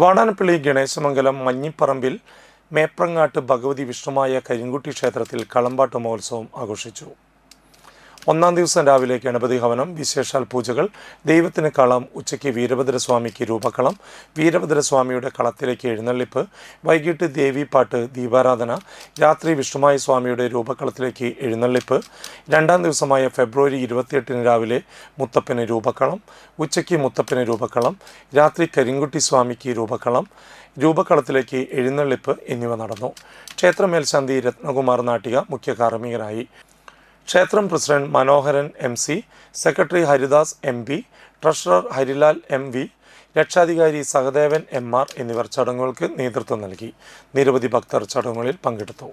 വാടാനപ്പള്ളി ഗണേശമംഗലം മഞ്ഞിപ്പറമ്പിൽ മേപ്രങ്ങാട്ട് ഭഗവതി വിഷ്ണുമായ കരിങ്കുട്ടി ക്ഷേത്രത്തിൽ കളമ്പാട്ട് മഹോത്സവം ആഘോഷിച്ചു. ഒന്നാം ദിവസം രാവിലെ ഗണപതി ഹവനം, വിശേഷാൽ പൂജകൾ, ദൈവത്തിന് കളം, ഉച്ചയ്ക്ക് വീരഭദ്രസ്വാമിക്ക് രൂപക്കളം, വീരഭദ്രസ്വാമിയുടെ കളത്തിലേക്ക് എഴുന്നള്ളിപ്പ്, വൈകിട്ട് ദേവീപാട്ട്, ദീപാരാധന, രാത്രി വിഷ്ണുമായ സ്വാമിയുടെ രൂപക്കളത്തിലേക്ക് എഴുന്നള്ളിപ്പ്, രണ്ടാം ദിവസമായ ഫെബ്രുവരി 28 രാവിലെ മുത്തപ്പന് രൂപക്കളം, ഉച്ചയ്ക്ക് മുത്തപ്പന് രൂപക്കളം, രാത്രി കരിങ്കുട്ടി സ്വാമിക്ക് രൂപക്കളം, രൂപക്കളത്തിലേക്ക് എഴുന്നള്ളിപ്പ് എന്നിവ നടന്നു. ക്ഷേത്ര മേൽശാന്തി രത്നകുമാർ നാട്ടിക മുഖ്യ കാർമ്മികനായി. ക്ഷേത്രം പ്രസിഡന്റ് മനോഹരൻ MC, secretary Haridas MB, treasurer Harilal MV, രക്ഷാധികാരി സഹദേവൻ MR എന്നിവർ ചടങ്ങുകൾക്ക് നേതൃത്വം നൽകി. നിരവധി ഭക്തർ ചടങ്ങുകളിൽ പങ്കെടുത്തു.